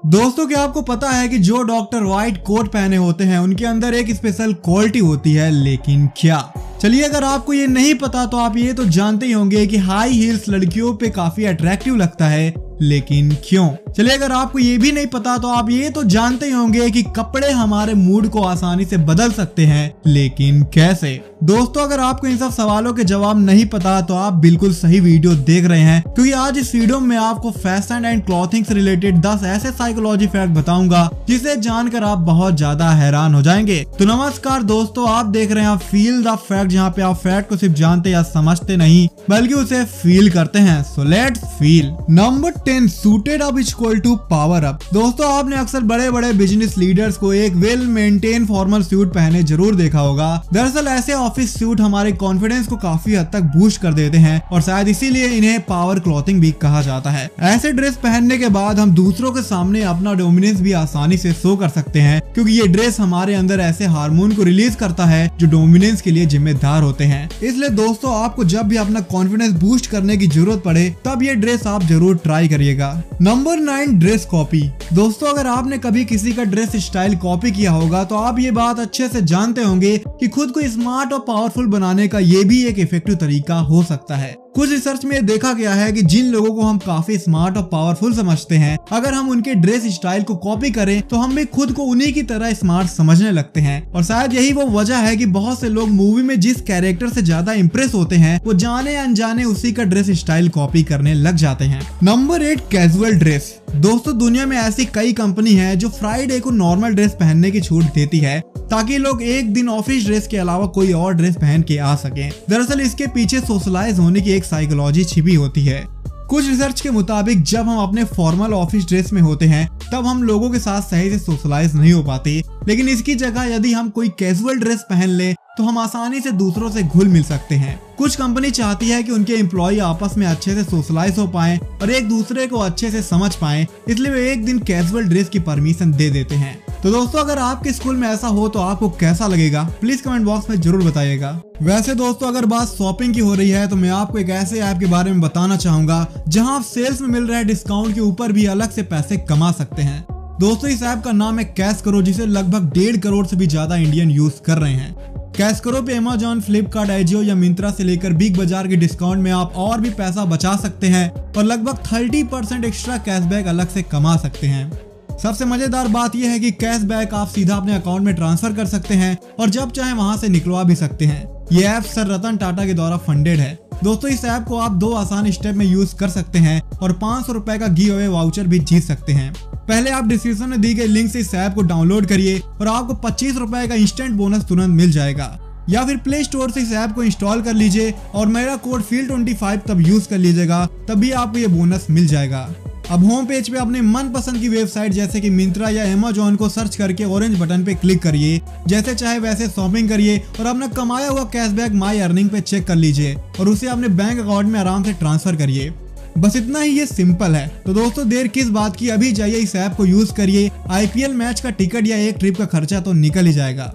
दोस्तों क्या आपको पता है कि जो डॉक्टर व्हाइट कोट पहने होते हैं उनके अंदर एक स्पेशल क्वालिटी होती है, लेकिन क्या? चलिए अगर आपको ये नहीं पता तो आप ये तो जानते ही होंगे कि हाई हील्स लड़कियों पे काफी अट्रैक्टिव लगता है, लेकिन क्यों? चलिए अगर आपको ये भी नहीं पता तो आप ये तो जानते ही होंगे कि कपड़े हमारे मूड को आसानी से बदल सकते हैं, लेकिन कैसे? दोस्तों अगर आपको इन सब सवालों के जवाब नहीं पता तो आप बिल्कुल सही वीडियो देख रहे हैं, क्योंकि आज इस वीडियो में आपको फैशन एंड क्लॉथिंग से रिलेटेड 10 ऐसे साइकोलॉजी फैक्ट बताऊंगा जिसे जानकर आप बहुत ज्यादा हैरान हो जाएंगे। तो नमस्कार दोस्तों, आप देख रहे हैं फील द फैक्ट, जहाँ पे आप फैक्ट को सिर्फ जानते या समझते नहीं बल्कि उसे फील करते हैं। So let's feel. Number 10, suited up equal to power up. दोस्तों आपने अक्सर बड़े बड़े बिजनेस लीडर्स को एक वेल मेंटेन फॉर्मल सूट पहने जरूर देखा होगा। दरअसल ऐसे ऑफिस सूट हमारे कॉन्फिडेंस को काफी हद तक बूस्ट कर देते हैं और शायद इसीलिए इन्हें पावर क्लॉथिंग भी कहा जाता है। ऐसे ड्रेस पहनने के बाद हम दूसरों के सामने अपना डोमिनेंस भी आसानी से शो कर सकते हैं, क्योंकि ये ड्रेस हमारे अंदर ऐसे हार्मोन को रिलीज करता है जो डोमिनेंस के लिए जिम्मेदार होते हैं। इसलिए दोस्तों आपको जब भी अपना कॉन्फिडेंस बूस्ट करने की जरूरत पड़े तब ये ड्रेस आप जरूर ट्राई करिएगा। Number 9, dress copy. दोस्तों अगर आपने कभी किसी का ड्रेस स्टाइल कॉपी किया होगा तो आप ये बात अच्छे से जानते होंगे कि खुद को स्मार्ट और पावरफुल बनाने का ये भी एक इफेक्टिव तरीका हो सकता है। कुछ रिसर्च में देखा गया है कि जिन लोगों को हम काफी स्मार्ट और पावरफुल समझते हैं, अगर हम उनके ड्रेस स्टाइल को कॉपी करें तो हम भी खुद को उन्हीं की तरह स्मार्ट समझने लगते हैं। और शायद यही वो वजह है कि बहुत से लोग मूवी में जिस कैरेक्टर से ज्यादा इंप्रेस होते हैं वो जाने अनजाने उसी का ड्रेस स्टाइल कॉपी करने लग जाते हैं। Number 8, casual dress. दोस्तों दुनिया में ऐसी कई कंपनी है जो फ्राइडे को नॉर्मल ड्रेस पहनने की छूट देती है ताकि लोग एक दिन ऑफिस ड्रेस के अलावा कोई और ड्रेस पहन के आ सकें। दरअसल इसके पीछे सोशलाइज होने की एक साइकोलॉजी छिपी होती है। कुछ रिसर्च के मुताबिक जब हम अपने फॉर्मल ऑफिस ड्रेस में होते हैं तब हम लोगों के साथ सही से सोशलाइज नहीं हो पाते, लेकिन इसकी जगह यदि हम कोई कैजुअल ड्रेस पहन लें तो हम आसानी से दूसरों से घुल मिल सकते हैं। कुछ कंपनी चाहती है कि उनके एम्प्लॉय आपस में अच्छे से सोशलाइज हो पाएं और एक दूसरे को अच्छे से समझ पाएं, इसलिए वे एक दिन कैजुअल ड्रेस की परमिशन दे देते हैं। तो दोस्तों अगर आपके स्कूल में ऐसा हो तो आपको कैसा लगेगा, प्लीज कमेंट बॉक्स में जरूर बताइएगा। वैसे दोस्तों अगर बात शॉपिंग की हो रही है तो मैं आपको एक ऐसे ऐप के बारे में बताना चाहूंगा जहां आप सेल्स में मिल रहे डिस्काउंट के ऊपर भी अलग से पैसे कमा सकते हैं। दोस्तों इस ऐप का नाम है कैश करो, जिसे लगभग 1.5 करोड़ से भी ज्यादा इंडियन यूज कर रहे हैं। कैश करो पे अमेजॉन, फ्लिपकार्ट, एजियो या मिंत्रा से लेकर बिग बाजार के डिस्काउंट में आप और भी पैसा बचा सकते हैं और लगभग 30% एक्स्ट्रा कैशबैक अलग से कमा सकते हैं। सबसे मजेदार बात यह है कि कैशबैक आप सीधा अपने अकाउंट में ट्रांसफर कर सकते हैं और जब चाहे वहां से निकलवा भी सकते हैं। ये ऐप सर रतन टाटा के द्वारा फंडेड है। दोस्तों इस ऐप को आप 2 आसान स्टेप में यूज कर सकते हैं और 500 रुपए का गिव अवे वाउचर भी जीत सकते हैं। पहले आप डिस्क्रिप्शन में दी गई लिंक से इस ऐप को डाउनलोड करिए और आपको 25 रुपए का इंस्टेंट बोनस तुरंत मिल जाएगा, या फिर प्ले स्टोर से इस ऐप को इंस्टॉल कर लीजिए और मेरा कोड FEEL25 तब यूज कर लीजिएगा, तभी आपको ये बोनस मिल जाएगा। अब होम पेज पे अपने मनपसंद की वेबसाइट जैसे कि मिंत्रा या अमेजॉन को सर्च करके ऑरेंज बटन पे क्लिक करिए, जैसे चाहे वैसे शॉपिंग करिए और अपना कमाया हुआ कैशबैक माई अर्निंग पे चेक कर लीजिए और उसे अपने बैंक अकाउंट में आराम से ट्रांसफर करिए। बस इतना ही, ये सिंपल है। तो दोस्तों देर किस बात की, अभी जाइए इस ऐप को यूज करिए। IPL मैच का टिकट या एक ट्रिप का खर्चा तो निकल ही जाएगा।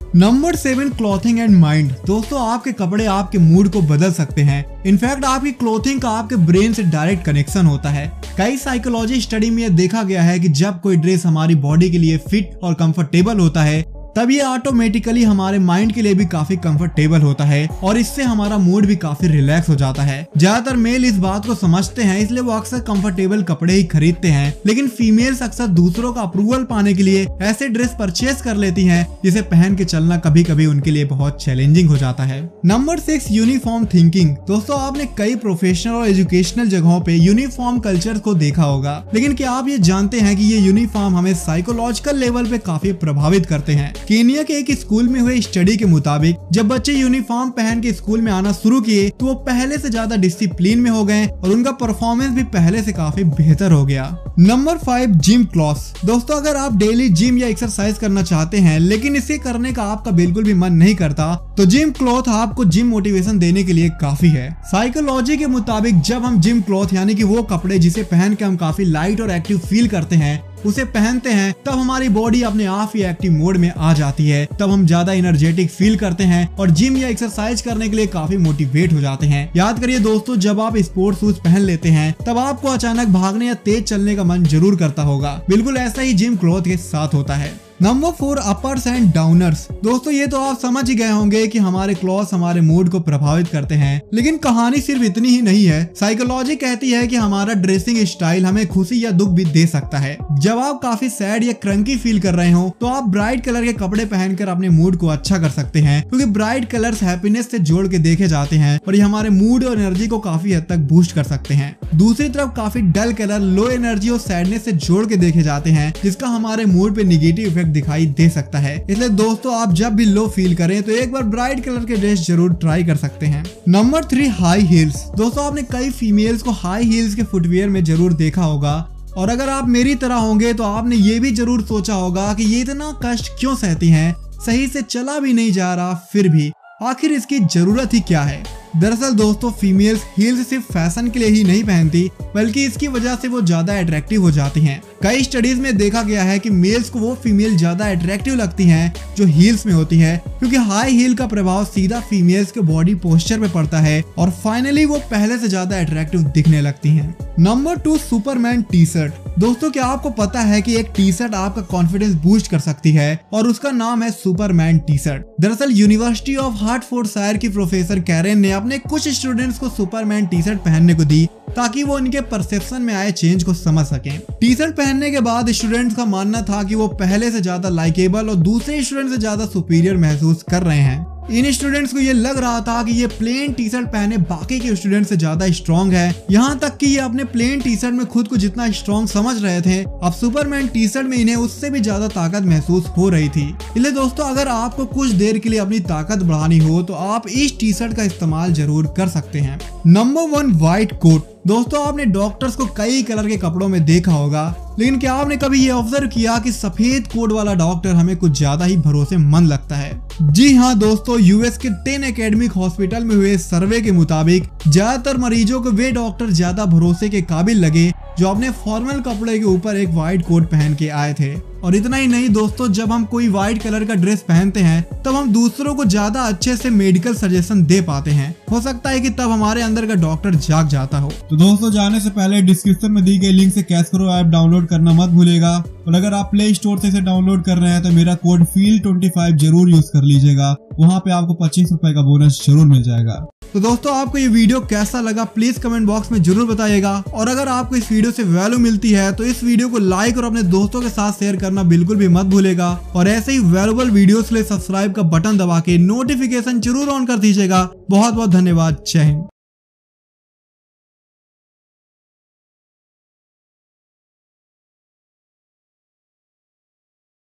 Number 7, clothing and mind. दोस्तों आपके कपड़े आपके मूड को बदल सकते हैं। इनफैक्ट आपकी क्लॉथिंग का आपके ब्रेन से डायरेक्ट कनेक्शन होता है। कई साइकोलॉजी स्टडी में यह देखा गया है कि जब कोई ड्रेस हमारी बॉडी के लिए फिट और कंफर्टेबल होता है तब ये ऑटोमेटिकली हमारे माइंड के लिए भी काफी कंफर्टेबल होता है और इससे हमारा मूड भी काफी रिलैक्स हो जाता है। ज्यादातर मेल इस बात को समझते हैं, इसलिए वो अक्सर कंफर्टेबल कपड़े ही खरीदते हैं, लेकिन फीमेल्स अक्सर दूसरों का अप्रूवल पाने के लिए ऐसे ड्रेस परचेज कर लेती हैं जिसे पहन के चलना कभी कभी उनके लिए बहुत चैलेंजिंग हो जाता है। Number 6, uniform thinking. दोस्तों आपने कई प्रोफेशनल और एजुकेशनल जगहों पे यूनिफॉर्म कल्चर को देखा होगा, लेकिन क्या आप ये जानते हैं कि ये यूनिफॉर्म हमें साइकोलॉजिकल लेवल पे काफी प्रभावित करते हैं। केनिया के एक स्कूल में हुए स्टडी के मुताबिक जब बच्चे यूनिफॉर्म पहन के स्कूल में आना शुरू किए तो वो पहले से ज्यादा डिसिप्लिन में हो गए और उनका परफॉर्मेंस भी पहले से काफी बेहतर हो गया। Number 5, gym clothes. दोस्तों अगर आप डेली जिम या एक्सरसाइज करना चाहते हैं लेकिन इसे करने का आपका बिल्कुल भी मन नहीं करता तो जिम क्लॉथ आपको जिम मोटिवेशन देने के लिए काफी है। साइकोलॉजी के मुताबिक जब हम जिम क्लॉथ यानी कि वो कपड़े जिसे पहन के हम काफी लाइट और एक्टिव फील करते हैं उसे पहनते हैं तब हमारी बॉडी अपने आप ही एक्टिव मोड में आ जाती है। तब हम ज्यादा एनर्जेटिक फील करते हैं और जिम या एक्सरसाइज करने के लिए काफी मोटिवेट हो जाते हैं। याद करिए दोस्तों, जब आप स्पोर्ट्स शूज पहन लेते हैं तब आपको अचानक भागने या तेज चलने का मन जरूर करता होगा। बिल्कुल ऐसा ही जिम क्लॉथ के साथ होता है। Number 4, uppers and downers. दोस्तों ये तो आप समझ ही गए होंगे कि हमारे क्लॉथ्स हमारे मूड को प्रभावित करते हैं, लेकिन कहानी सिर्फ इतनी ही नहीं है। साइकोलॉजी कहती है कि हमारा ड्रेसिंग स्टाइल हमें खुशी या दुख भी दे सकता है। जब आप काफी सैड या क्रंकी फील कर रहे हो तो आप ब्राइट कलर के कपड़े पहनकर अपने मूड को अच्छा कर सकते हैं, क्योंकि ब्राइट कलर्स हैप्पीनेस से जोड़ के देखे जाते हैं और ये हमारे मूड और एनर्जी को काफी हद तक बूस्ट कर सकते हैं। दूसरी तरफ काफी डल कलर लो एनर्जी और सैडनेस से जोड़ के देखे जाते हैं, जिसका हमारे मूड पे निगेटिव इफेक्ट दिखाई दे सकता है। इसलिए दोस्तों आप जब भी लो फील करें तो एक बार ब्राइट कलर के ड्रेस जरूर ट्राई कर सकते हैं। Number 3, high heels. दोस्तों आपने कई फीमेल्स को हाई हील्स के फुटवियर में जरूर देखा होगा, और अगर आप मेरी तरह होंगे तो आपने ये भी जरूर सोचा होगा कि ये इतना कष्ट क्यों सहती हैं, सही से चला भी नहीं जा रहा, फिर भी आखिर इसकी जरूरत ही क्या है। दरअसल दोस्तों फीमेल्स हील्स सिर्फ फैशन के लिए ही नहीं पहनती, बल्कि इसकी वजह से वो ज्यादा अट्रैक्टिव हो जाती हैं। कई स्टडीज में देखा गया है कि मेल्स को वो फीमेल ज्यादा अट्रैक्टिव लगती हैं जो हील्स में होती है, क्योंकि हाई हील का प्रभाव सीधा फीमेल्स के बॉडी पोस्चर पे पड़ता है और फाइनली वो पहले से ज्यादा अट्रैक्टिव दिखने लगती हैं। Number 2, Superman T shirt. दोस्तों क्या आपको पता है कि एक टी शर्ट आपका कॉन्फिडेंस बूस्ट कर सकती है, और उसका नाम है सुपरमैन टी शर्ट। दरअसल यूनिवर्सिटी ऑफ हार्टफोर्डशायर की प्रोफेसर कैरेन ने अपने कुछ स्टूडेंट्स को सुपरमैन टी शर्ट पहनने को दी ताकि वो इनके परसेप्शन में आए चेंज को समझ सकें। टी शर्ट पहनने के बाद स्टूडेंट्स का मानना था कि वो पहले से ज्यादा लाइकेबल और दूसरे स्टूडेंट से ज्यादा सुपीरियर महसूस कर रहे हैं। इन स्टूडेंट्स को ये लग रहा था कि ये प्लेन टी शर्ट पहने बाकी के स्टूडेंट से ज्यादा स्ट्रॉन्ग है, यहाँ तक कि ये अपने प्लेन टी शर्ट में खुद को जितना स्ट्रॉन्ग समझ रहे थे, अब सुपरमैन टी शर्ट में इन्हें उससे भी ज्यादा ताकत महसूस हो रही थी। इसलिए दोस्तों अगर आपको कुछ देर के लिए अपनी ताकत बढ़ानी हो तो आप इस टी शर्ट का इस्तेमाल जरूर कर सकते हैं। Number 1, white coat. दोस्तों आपने डॉक्टर्स को कई कलर के कपड़ों में देखा होगा, लेकिन क्या आपने कभी ये ऑब्जर्व किया कि सफेद कोट वाला डॉक्टर हमें कुछ ज्यादा ही भरोसेमंद लगता है? जी हाँ दोस्तों, यूएस के 10 एकेडमिक हॉस्पिटल में हुए सर्वे के मुताबिक ज्यादातर मरीजों को वे डॉक्टर ज्यादा भरोसे के काबिल लगे जो अपने फॉर्मल कपड़े के ऊपर एक व्हाइट कोट पहन के आए थे। और इतना ही नहीं दोस्तों, जब हम कोई व्हाइट कलर का ड्रेस पहनते हैं तब हम दूसरों को ज्यादा अच्छे से मेडिकल सजेशन दे पाते हैं। हो सकता है कि तब हमारे अंदर का डॉक्टर जाग जाता हो। तो दोस्तों जाने से पहले डिस्क्रिप्शन में दी गई लिंक से कैश करो ऐप डाउनलोड करना मत भूलेगा, और अगर आप प्ले स्टोर से इसे डाउनलोड कर रहे हैं तो मेरा कोड FEEL25 जरूर यूज कर लीजिएगा, वहाँ पे आपको 25 रुपए का बोनस जरूर मिल जाएगा। तो दोस्तों आपको ये वीडियो कैसा लगा प्लीज कमेंट बॉक्स में जरूर बताइएगा, और अगर आपको इस वीडियो से वैल्यू मिलती है तो इस वीडियो को लाइक और अपने दोस्तों के साथ शेयर करना बिल्कुल भी मत भूलेगा, और ऐसे ही वैल्यूएबल वीडियोस के लिए सब्सक्राइब का बटन दबा के नोटिफिकेशन जरूर ऑन कर दीजिएगा। बहुत बहुत धन्यवाद। जय हिंद।